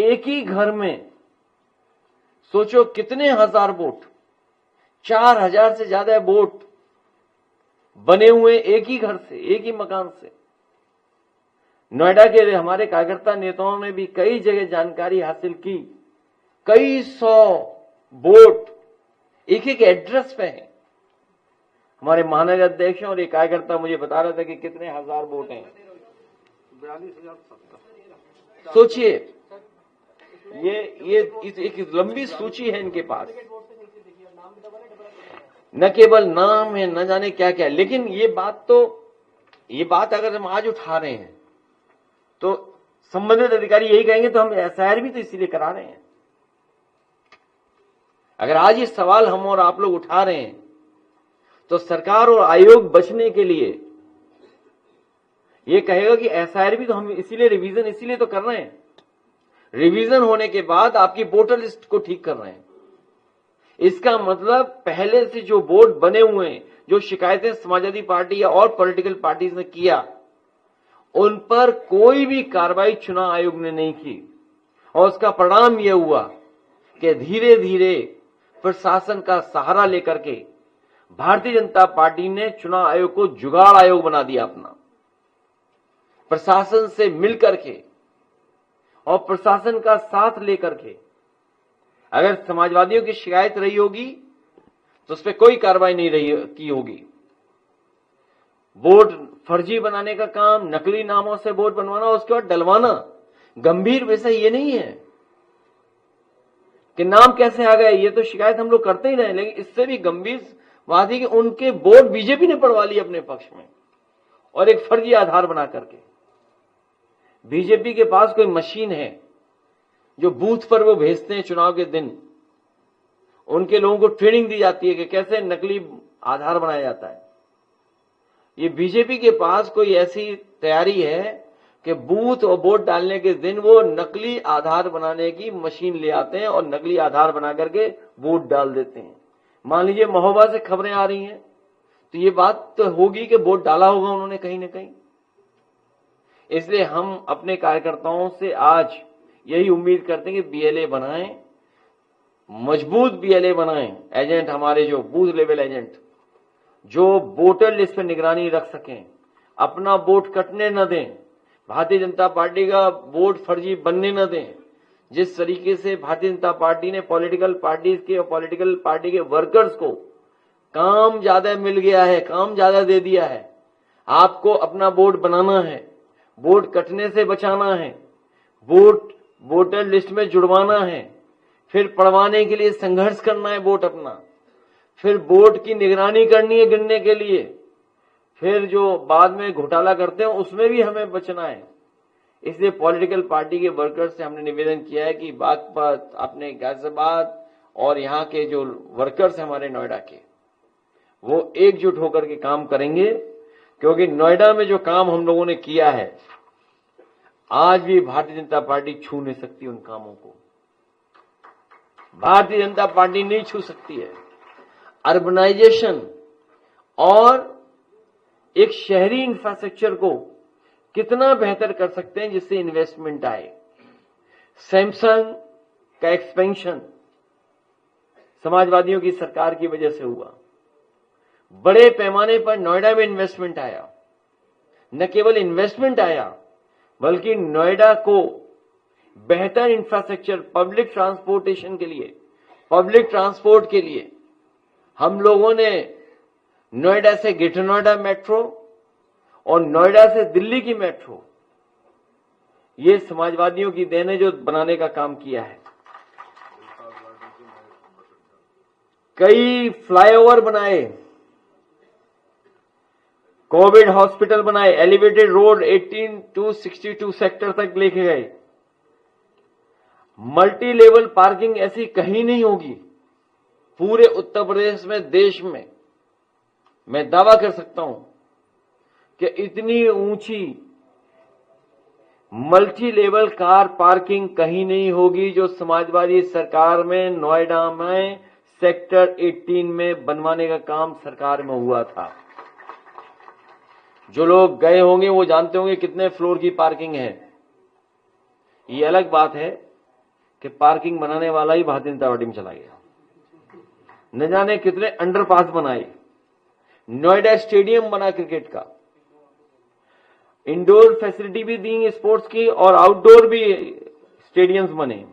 एक ही घर में सोचो कितने हजार बोट, 4000 से ज्यादा बोट बने हुए एक ही घर से, एक ही मकान से। नोएडा के हमारे कार्यकर्ता नेताओं ने भी कई जगह जानकारी हासिल की, कई 100 बोट एक एक एड्रेस पे है। हमारे महानगर अध्यक्ष और एक कार्यकर्ता मुझे बता रहा था कि कितने हजार बोट हैं। 42,070। सोचिए, ये एक लंबी सूची है इनके पास, न केवल नाम है, न जाने क्या क्या। लेकिन ये बात अगर हम आज उठा रहे हैं तो संबंधित अधिकारी यही कहेंगे तो हम एसआईआर भी तो इसीलिए करा रहे हैं। अगर आज ये सवाल हम और आप लोग उठा रहे हैं तो सरकार और आयोग बचने के लिए ये कहेगा कि एसआईआर भी तो हम इसीलिए रिवीजन इसीलिए तो कर रहे हैं। रिवीजन होने के बाद आपकी वोटर लिस्ट को ठीक कर रहे हैं। इसका मतलब पहले से जो बोर्ड बने हुए हैं, जो शिकायतें समाजवादी पार्टी या और पॉलिटिकल पार्टीज ने किया, उन पर कोई भी कार्रवाई चुनाव आयोग ने नहीं की। और उसका परिणाम यह हुआ कि धीरे धीरे प्रशासन का सहारा लेकर के भारतीय जनता पार्टी ने चुनाव आयोग को जुगाड़ आयोग बना दिया अपना। प्रशासन से मिलकर के और प्रशासन का साथ लेकर के अगर समाजवादियों की शिकायत रही होगी तो उस पर कोई कार्रवाई नहीं की होगी। वोट फर्जी बनाने का काम, नकली नामों से वोट बनवाना, उसके बाद डलवाना, गंभीर विषय ये नहीं है कि नाम कैसे आ गए, ये तो शिकायत हम लोग करते ही रहे। लेकिन इससे भी गंभीर बात है कि उनके वोट बीजेपी ने पड़वा लिए अपने पक्ष में और एक फर्जी आधार बना करके। बीजेपी के पास कोई मशीन है जो बूथ पर वो भेजते हैं चुनाव के दिन, उनके लोगों को ट्रेनिंग दी जाती है कि कैसे नकली आधार बनाया जाता है। ये बीजेपी के पास कोई ऐसी तैयारी है कि बूथ और वोट डालने के दिन वो नकली आधार बनाने की मशीन ले आते हैं और नकली आधार बना करके वोट डाल देते हैं। मान लीजिए महोबा से खबरें आ रही हैं तो ये बात तो होगी कि वोट डाला होगा उन्होंने कहीं ना कहीं। इसलिए हम अपने कार्यकर्ताओं से आज यही उम्मीद करते हैं कि बीएलए बनाएं, मजबूत बीएलए बनाएं, एजेंट हमारे जो बूथ लेवल एजेंट जो वोटर लिस्ट पर निगरानी रख सकें, अपना वोट कटने न दें, भारतीय जनता पार्टी का वोट फर्जी बनने न दें। जिस तरीके से भारतीय जनता पार्टी ने पॉलिटिकल पार्टीज के और पॉलिटिकल पार्टी के वर्कर्स को काम ज्यादा मिल गया है, काम ज्यादा दे दिया है, आपको अपना वोट बनाना है, वोट कटने से बचाना है, वोट वोटर लिस्ट में जुड़वाना है, फिर पढ़वाने के लिए संघर्ष करना है वोट अपना, फिर वोट की निगरानी करनी है गिनने के लिए, फिर जो बाद में घोटाला करते हैं उसमें भी हमें बचना है। इसलिए पॉलिटिकल पार्टी के वर्कर्स से हमने निवेदन किया है कि बागपत, अपने गाजियाबाद और यहाँ के जो वर्कर्स हैं हमारे नोएडा के, वो एकजुट होकर के काम करेंगे। क्योंकि नोएडा में जो काम हम लोगों ने किया है आज भी भारतीय जनता पार्टी छू नहीं सकती उन कामों को। भारतीय जनता पार्टी नहीं छू सकती है। अर्बनाइजेशन और एक शहरी इंफ्रास्ट्रक्चर को कितना बेहतर कर सकते हैं जिससे इन्वेस्टमेंट आए। सैमसंग का एक्सपेंशन समाजवादियों की सरकार की वजह से हुआ। बड़े पैमाने पर नोएडा में इन्वेस्टमेंट आया। न केवल इन्वेस्टमेंट आया बल्कि नोएडा को बेहतर इंफ्रास्ट्रक्चर, पब्लिक ट्रांसपोर्टेशन के लिए, पब्लिक ट्रांसपोर्ट के लिए हम लोगों ने नोएडा से ग्रेटर नोएडा मेट्रो और नोएडा से दिल्ली की मेट्रो, ये समाजवादियों की देन है जो बनाने का काम किया है। कई फ्लाईओवर बनाए, कोविड हॉस्पिटल बनाए, एलिवेटेड रोड 18 to 62 सेक्टर तक लेके गए। मल्टी लेवल पार्किंग ऐसी कहीं नहीं होगी पूरे उत्तर प्रदेश में, देश में। मैं दावा कर सकता हूं कि इतनी ऊंची मल्टी लेवल कार पार्किंग कहीं नहीं होगी जो समाजवादी सरकार में नोएडा में सेक्टर 18 में बनवाने का काम सरकार में हुआ था। जो लोग गए होंगे वो जानते होंगे कितने फ्लोर की पार्किंग है। ये अलग बात है कि पार्किंग बनाने वाला ही भारतीय जनता पार्टी में चला गया। न जाने कितने अंडरपास बनाए, नोएडा स्टेडियम बना क्रिकेट का, इंडोर फैसिलिटी भी दी स्पोर्ट्स की और आउटडोर भी स्टेडियम्स बने।